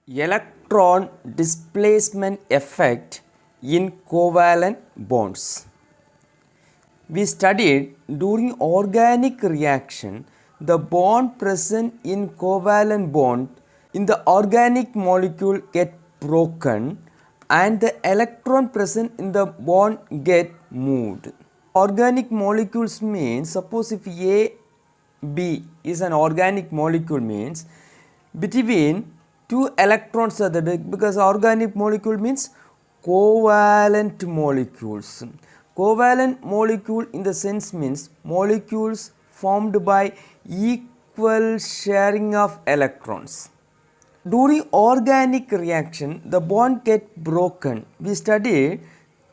Electron displacement effect in covalent bonds. We studied during organic reaction the bond present in covalent bond in the organic molecule get broken and the electron present in the bond get moved. Organic molecules means, suppose if AB is an organic molecule, means between two electrons are there, because organic molecule means covalent molecules. Covalent molecule in the sense means molecules formed by equal sharing of electrons. During organic reaction, the bond get broken. We studied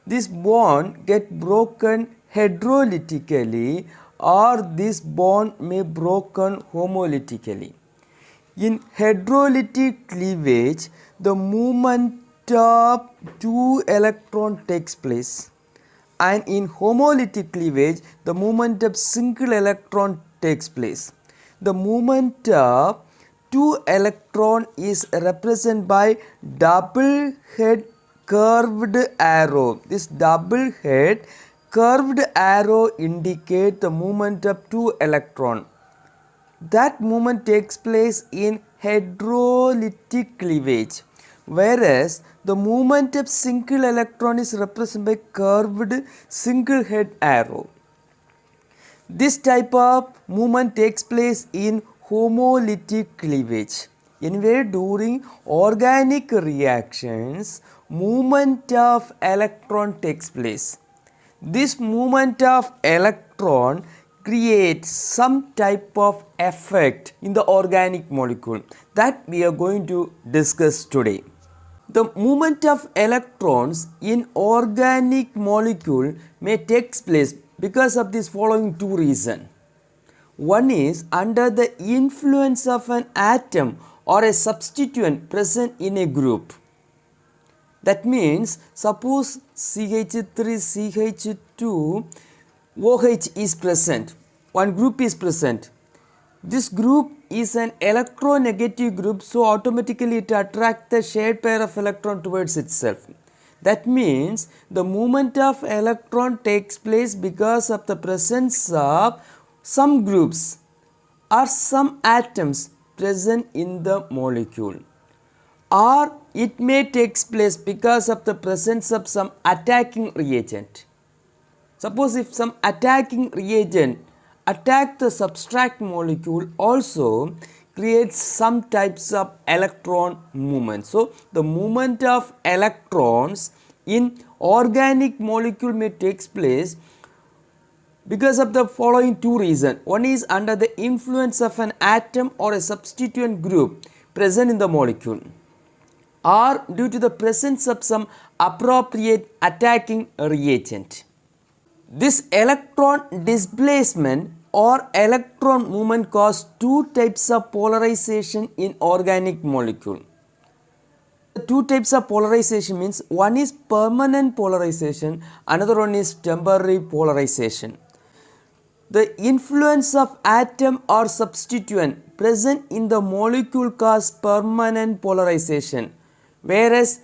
this bond get broken heterolytically or this bond may broken homolytically. In heterolytic cleavage, the movement of two electrons takes place, and in homolytic cleavage, the movement of single electron takes place. The movement of two electron is represented by double head curved arrow. This double head curved arrow indicate the movement of two electron. That movement takes place in heterolytic cleavage, whereas the movement of single electron is represented by curved single head arrow. This type of movement takes place in homolytic cleavage. Anyway, during organic reactions, movement of electron takes place. This movement of electron creates some type of effect in the organic molecule that we are going to discuss today. The movement of electrons in organic molecule may take place because of these following two reasons. One is under the influence of an atom or a substituent present in a group. That means, suppose CH3CH2 OH is present, one group is present. This group is an electronegative group, so automatically it attracts the shared pair of electron towards itself. That means the movement of electron takes place because of the presence of some groups or some atoms present in the molecule, or it may take place because of the presence of some attacking reagent. Suppose if some attacking reagent attack the substrate molecule, also creates some types of electron movement. So, the movement of electrons in organic molecule may take place because of the following two reasons. One is under the influence of an atom or a substituent group present in the molecule, or due to the presence of some appropriate attacking reagent. This electron displacement or electron movement cause two types of polarization in organic molecule. The two types of polarization means one is permanent polarization, another one is temporary polarization. The influence of atom or substituent present in the molecule cause permanent polarization, whereas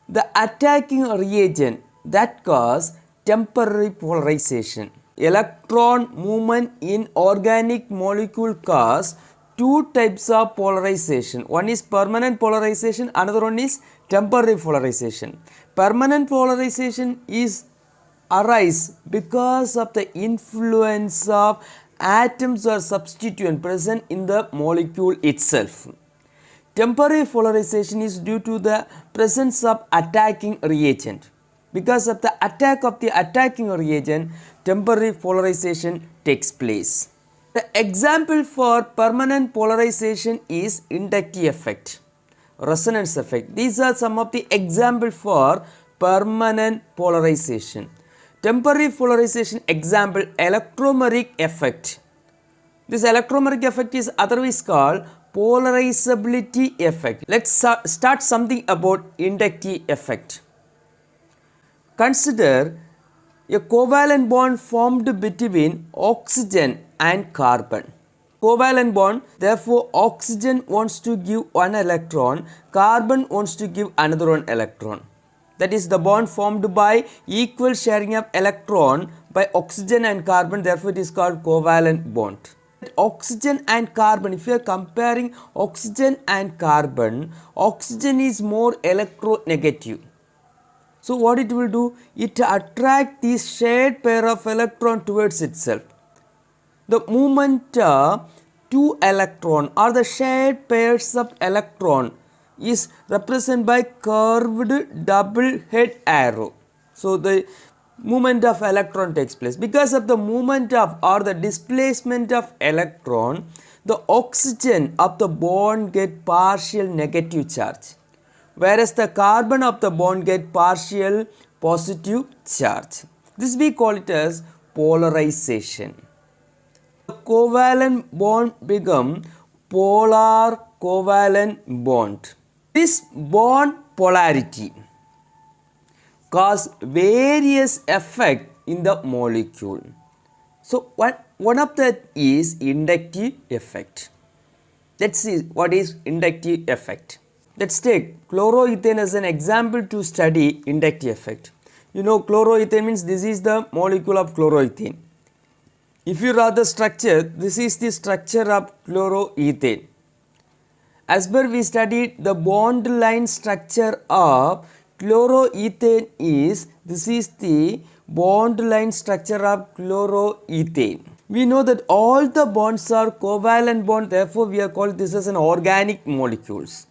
the attacking reagent that cause temporary polarization. Electron movement in organic molecule cause two types of polarization. One is permanent polarization, another one is temporary polarization. Permanent polarization is arise because of the influence of atoms or substituent present in the molecule itself. Temporary polarization is due to the presence of attacking reagent. Because of the attack of the attacking reagent, temporary polarization takes place. The example for permanent polarization is inductive effect, resonance effect. These are some of the examples for permanent polarization. Temporary polarization example, electromeric effect. This electromeric effect is otherwise called polarizability effect. Let's start something about inductive effect. Consider a covalent bond formed between oxygen and carbon. covalent bond, therefore oxygen wants to give one electron, carbon wants to give another one electron. That is the bond formed by equal sharing of electron by oxygen and carbon, therefore it is called covalent bond. Oxygen and carbon, if you are comparing oxygen and carbon, oxygen is more electronegative. So what it will do? It attract this shared pair of electron towards itself. The movement of two electron or the shared pairs of electron is represented by curved double head arrow. So the movement of electron takes place. Because of the movement of or the displacement of electron, the oxygen of the bond get partial negative charge, whereas the carbon of the bond get partial positive charge. This we call it as polarization. The covalent bond become polar covalent bond. This bond polarity cause various effect in the molecule. So one of that is inductive effect. Let's see what is inductive effect. Let's take chloroethane as an example to study inductive effect. You know, chloroethane means this is the molecule of chloroethane. If you draw the structure, this is the structure of chloroethane. As per we studied the bond line structure of chloroethane is, this is the bond line structure of chloroethane. We know that all the bonds are covalent bond, therefore we are called this as an organic molecules.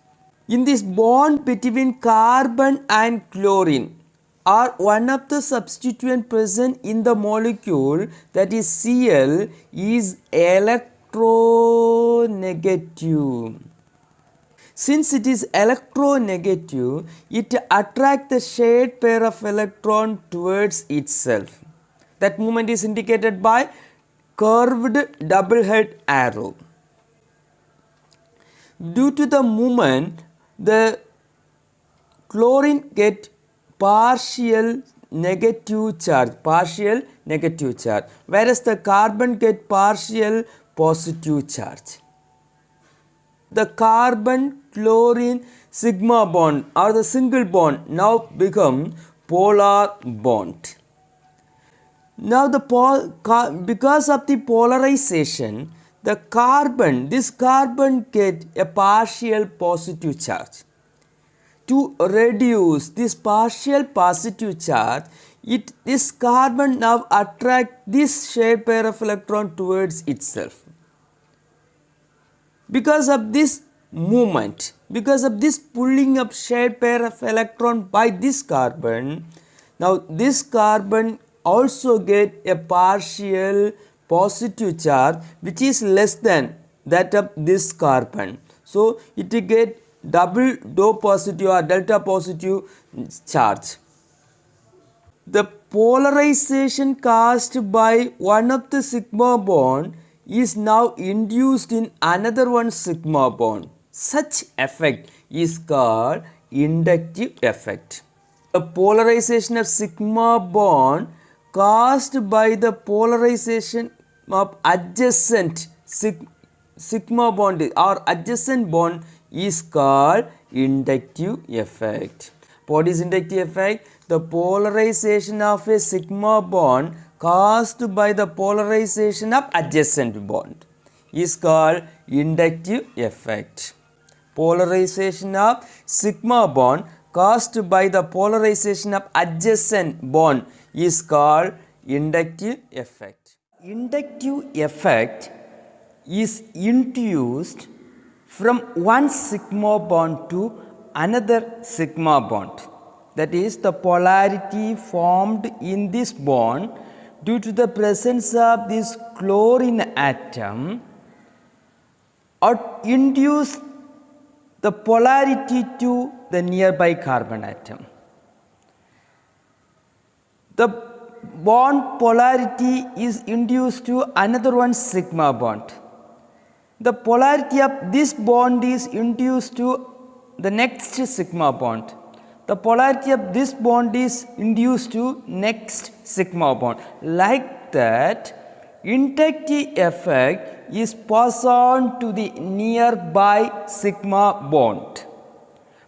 In this bond between carbon and chlorine or one of the substituent present in the molecule, that is Cl, is electronegative. Since it is electronegative, it attracts the shared pair of electron towards itself. That movement is indicated by curved double head arrow. Due to the movement, the chlorine get partial negative charge, whereas the carbon get partial positive charge. The carbon chlorine sigma bond or the single bond now become polar bond. Now because of the polarization, the carbon, this carbon get a partial positive charge. To reduce this partial positive charge, this carbon now attract this shared pair of electron towards itself. Because of this movement, because of this pulling up shared pair of electron by this carbon, now this carbon also get a partial positive charge which is less than that of this carbon. So it get double dou positive or delta positive charge. The polarization caused by one of the sigma bond is now induced in another one sigma bond. Such effect is called inductive effect. The polarization of sigma bond caused by the polarization of adjacent sigma bond or adjacent bond is called inductive effect. What is inductive effect? The polarization of a sigma bond caused by the polarization of adjacent bond is called inductive effect. Polarization of sigma bond caused by the polarization of adjacent bond is called inductive effect. Inductive effect is induced from one sigma bond to another sigma bond. That is, the polarity formed in this bond due to the presence of this chlorine atom or induce the polarity to the nearby carbon atom. The bond polarity is induced to another one sigma bond. The polarity of this bond is induced to the next sigma bond. The polarity of this bond is induced to next sigma bond. Like that, inductive effect is passed on to the nearby sigma bond,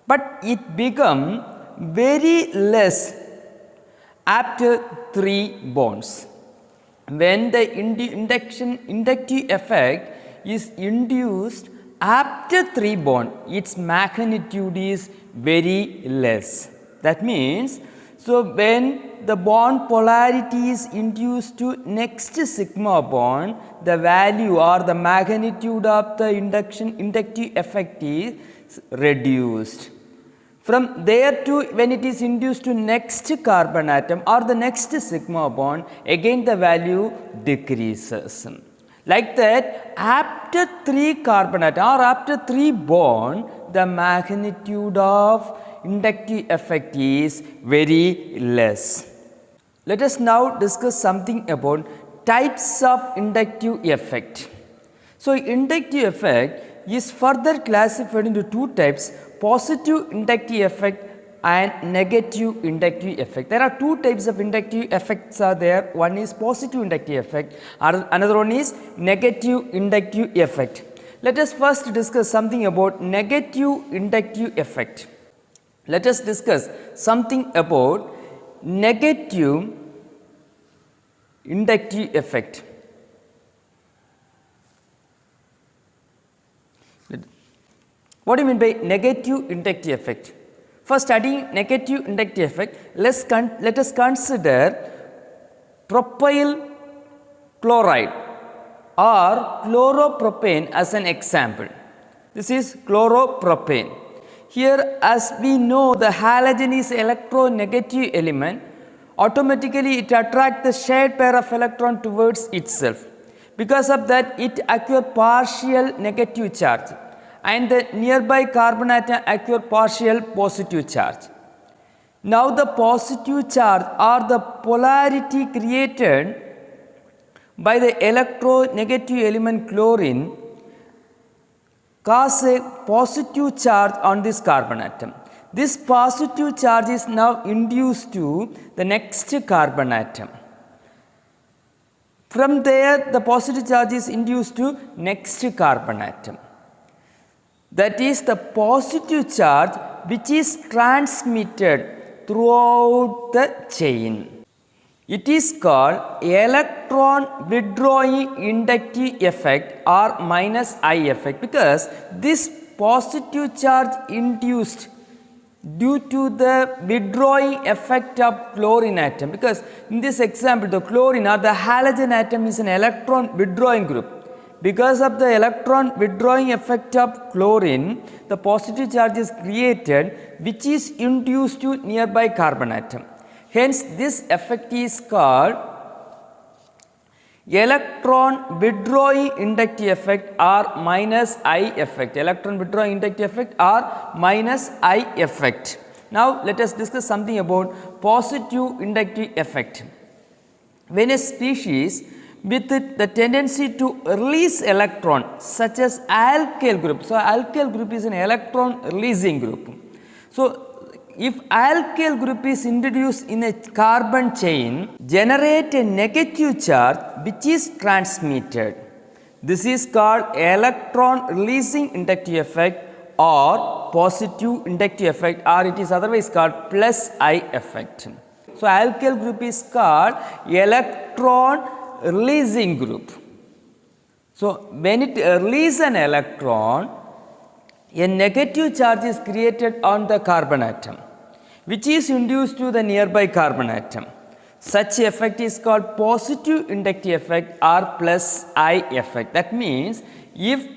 but it becomes very less after 3 bonds. When the inductive effect is induced after 3 bonds, its magnitude is very less. That means, so when the bond polarity is induced to next sigma bond, the value or the magnitude of the inductive effect is reduced. From there to when it is induced to next carbon atom or the next sigma bond, again the value decreases. Like that, after 3 carbon atom or after 3 bond, the magnitude of inductive effect is very less. Let us now discuss something about types of inductive effect. So, inductive effect is further classified into 2 types: positive inductive effect and negative inductive effect. There are 2 types of inductive effects are there. One is positive inductive effect, another one is negative inductive effect. Let us first discuss something about negative inductive effect. Let us discuss something about negative inductive effect. What do you mean by negative inductive effect? For studying negative inductive effect, let us consider propyl chloride or chloropropane as an example. This is chloropropane. Here, as we know, the halogen is electronegative element. Automatically it attracts the shared pair of electron towards itself. Because of that, it acquires partial negative charge, and the nearby carbon atom acquire partial positive charge. Now, the positive charge or the polarity created by the electronegative element chlorine cause a positive charge on this carbon atom. This positive charge is now induced to the next carbon atom. From there, the positive charge is induced to next carbon atom. That is the positive charge which is transmitted throughout the chain. It is called electron withdrawing inductive effect or minus I effect, because this positive charge induced due to the withdrawing effect of chlorine atom, because in this example the chlorine or the halogen atom is an electron withdrawing group. Because of the electron withdrawing effect of chlorine, the positive charge is created which is induced to nearby carbon atom. Hence, this effect is called electron withdrawing inductive effect or minus I effect. Electron withdrawing inductive effect or minus I effect. Now, let us discuss something about positive inductive effect. When a species with the tendency to release electron, such as alkyl group. So, alkyl group is an electron releasing group. So, if alkyl group is introduced in a carbon chain, generate a negative charge which is transmitted. This is called electron releasing inductive effect or positive inductive effect, or it is otherwise called plus I effect. So, alkyl group is called electron releasing group. So, when it releases an electron, a negative charge is created on the carbon atom, which is induced to the nearby carbon atom. Such effect is called positive inductive effect or plus I effect. That means, if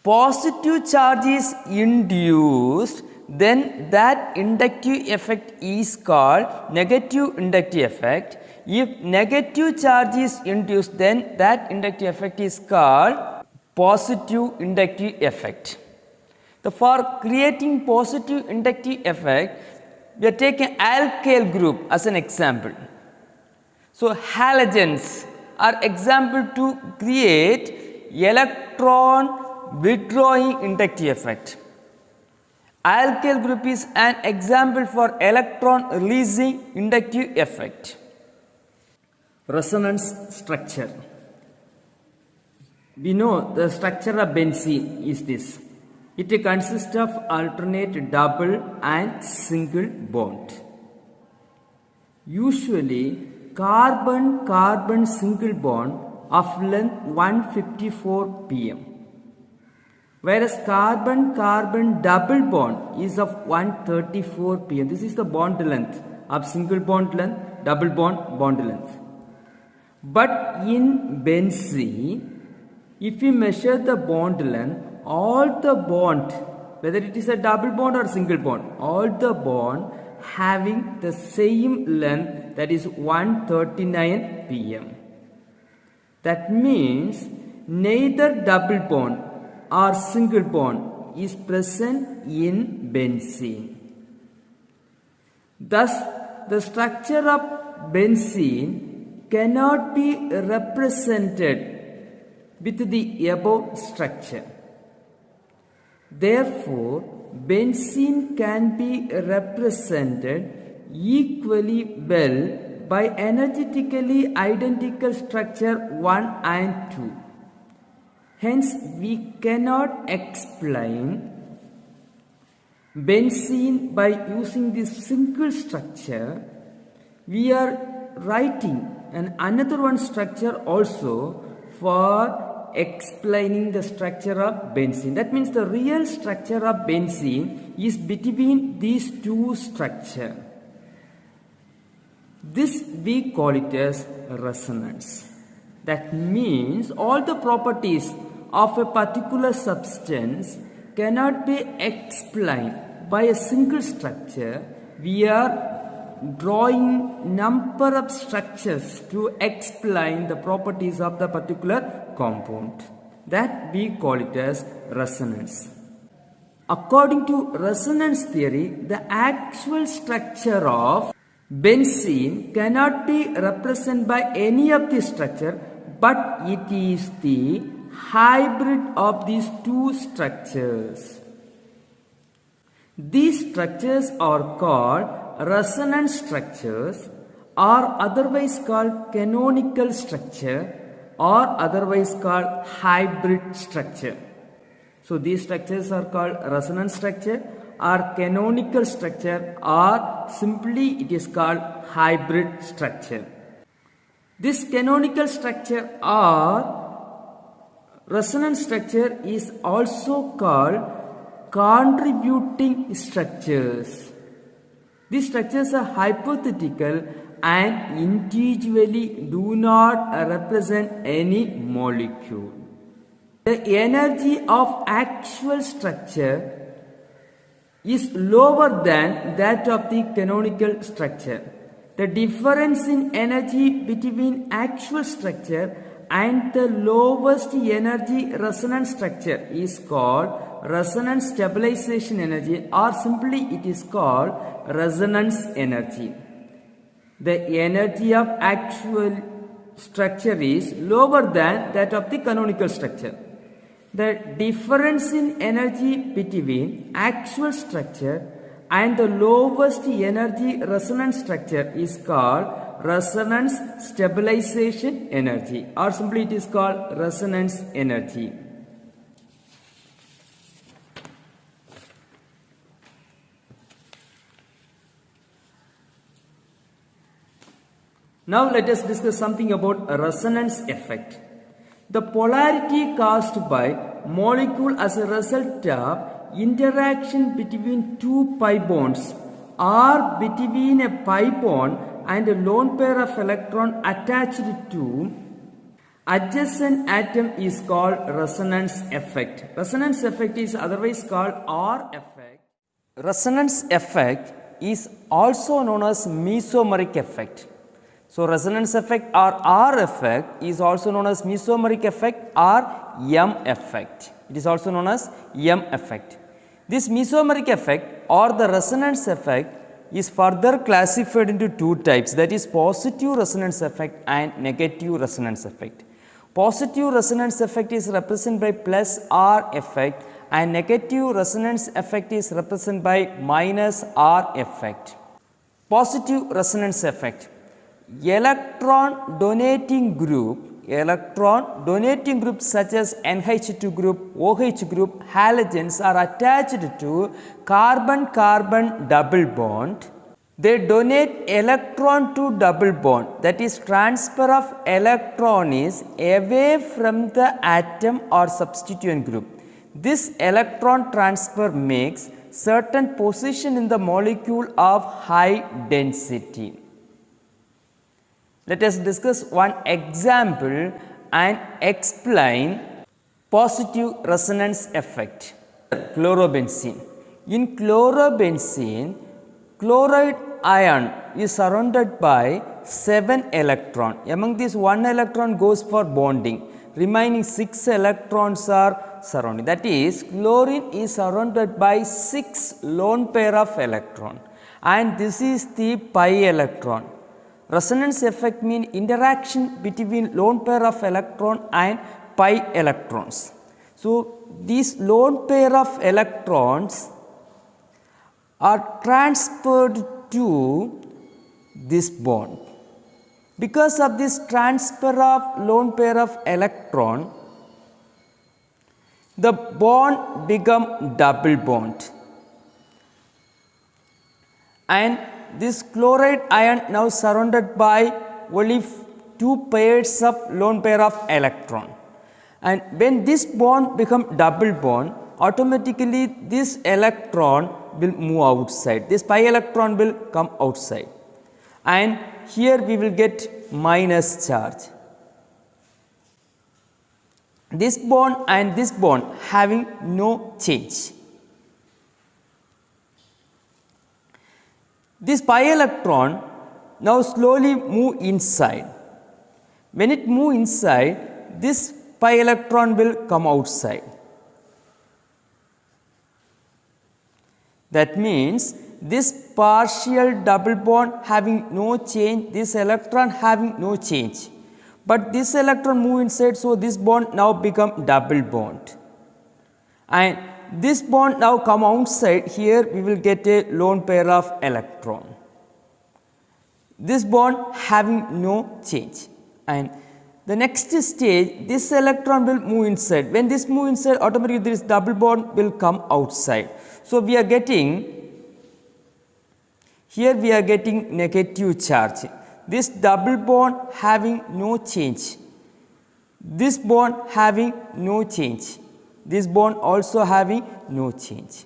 positive charge is induced, then that inductive effect is called negative inductive effect. If negative charge is induced, then that inductive effect is called positive inductive effect. For creating positive inductive effect, we are taking alkyl group as an example. So, halogens are example to create electron withdrawing inductive effect. Alkyl group is an example for electron releasing inductive effect. Resonance structure. We know the structure of benzene is this. It consists of alternate double and single bond. Usually carbon-carbon single bond of length 154 pm, whereas carbon-carbon double bond is of 134 pm. This is the bond length of single bond length, double bond length. But in benzene, if we measure the bond length, all the bond, whether it is a double bond or single bond, all the bond having the same length, that is 139 pm. That means neither double bond or single bond is present in benzene. Thus, the structure of benzene cannot be represented with the above structure. Therefore, benzene can be represented equally well by energetically identical structure 1 and 2. Hence, we cannot explain benzene by using this single structure. We are writing another one structure also for explaining the structure of benzene. That means the real structure of benzene is between these two structures. This we call it as resonance. That means all the properties of a particular substance cannot be explained by a single structure. We are drawing number of structures to explain the properties of the particular compound. That we call it as resonance. According to resonance theory, the actual structure of benzene cannot be represented by any of the structure, but it is the hybrid of these two structures. These structures are called resonance structures, or otherwise called canonical structure, or otherwise called hybrid structure. So these structures are called resonance structure or canonical structure, or simply it is called hybrid structure. This canonical structure or resonance structure is also called contributing structures. These structures are hypothetical and individually do not represent any molecule. The energy of actual structure is lower than that of the canonical structure. The difference in energy between actual structure and the lowest energy resonance structure is called resonance stabilization energy, or simply it is called resonance energy. The energy of actual structure is lower than that of the canonical structure. The difference in energy between actual structure and the lowest energy resonance structure is called resonance stabilization energy, or simply it is called resonance energy. Now let us discuss something about a resonance effect. The polarity caused by molecule as a result of interaction between two pi bonds or between a pi bond and a lone pair of electron attached to adjacent atom is called resonance effect. Resonance effect is otherwise called R effect. Resonance effect is also known as mesomeric effect. So resonance effect or R effect is also known as mesomeric effect or M effect. It is also known as M effect. This mesomeric effect or the resonance effect is further classified into two types, that is positive resonance effect and negative resonance effect. Positive resonance effect is represented by plus R effect and negative resonance effect is represented by minus R effect. Positive resonance effect. Electron donating group electron. Donating groups such as NH2 group, OH group, halogens are attached to carbon-carbon double bond. They donate electron to double bond, that is transfer of electron is away from the atom or substituent group. This electron transfer makes certain position in the molecule of high density. Let us discuss one example and explain positive resonance effect. Chlorobenzene. In chlorobenzene, chloride ion is surrounded by 7 electrons. Among these, 1 electron goes for bonding. Remaining 6 electrons are surrounding. That is, chlorine is surrounded by 6 lone pair of electron, and this is the pi electron. Resonance effect means interaction between lone pair of electron and pi electrons. So, these lone pair of electrons are transferred to this bond. Because of this transfer of lone pair of electron, the bond become double bond, and this chloride ion now surrounded by only 2 pairs of lone pair of electron, and when this bond become double bond, automatically this electron will move outside, this pi electron will come outside, and here we will get minus charge. This bond and this bond having no change. This pi electron now slowly move inside. When it move inside, this pi electron will come outside. That means this partial double bond having no change, this electron having no change, but this electron move inside, so this bond now become double bond, and this bond now come outside. Here we will get a lone pair of electron, this bond having no change, and the next stage, this electron will move inside. When this move inside, automatically this double bond will come outside. So, we are getting, here we are getting negative charge. This double bond having no change, this bond having no change, this bond also having no change.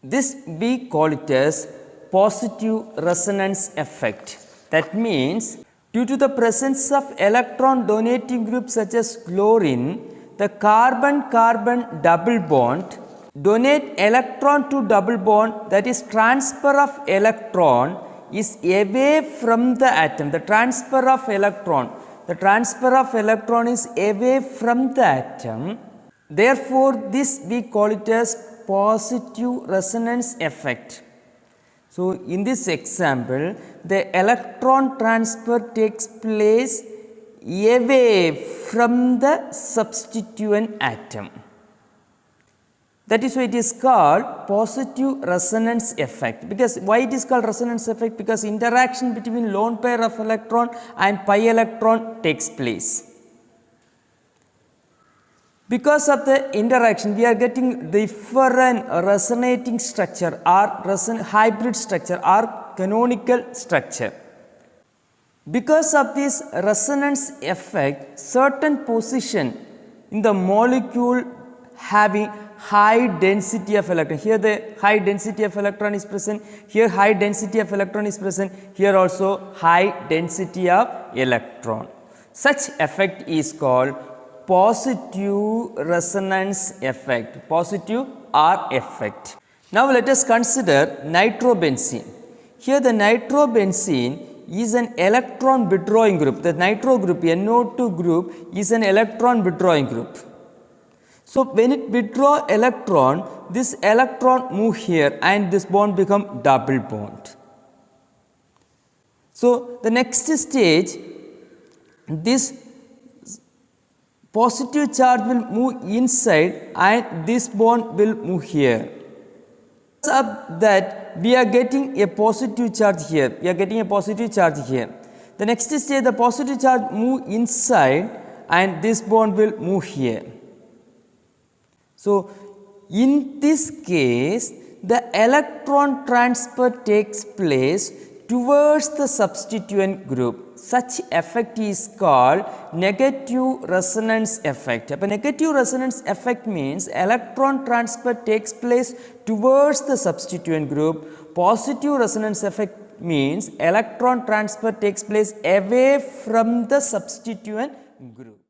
This we call it as positive resonance effect. That means, due to the presence of electron donating groups such as chlorine, the carbon-carbon double bond donate electron to double bond, that is transfer of electron is away from the atom. The transfer of electron is away from the atom. Therefore, this we call it as positive resonance effect. So, in this example, the electron transfer takes place away from the substituent atom. That is why it is called positive resonance effect. Because why it is called resonance effect? Because interaction between lone pair of electron and pi electron takes place. Because of the interaction, we are getting different resonating structure or hybrid structure or canonical structure. Because of this resonance effect, certain position in the molecule having high density of electron, here the high density of electron is present, here high density of electron is present, here also high density of electron. Such effect is called positive resonance effect, positive R effect. Now, let us consider nitrobenzene. Here the nitrobenzene is an electron withdrawing group. The nitro group, NO2 group, is an electron withdrawing group. So, when it withdraw electron, this electron move here and this bond become double bond. So, the next stage, this positive charge will move inside and this bond will move here. Because of that, we are getting a positive charge here, The next stage, the positive charge move inside and this bond will move here. So, in this case, the electron transfer takes place towards the substituent group. Such effect is called negative resonance effect. A negative resonance effect means electron transfer takes place towards the substituent group. Positive resonance effect means electron transfer takes place away from the substituent group.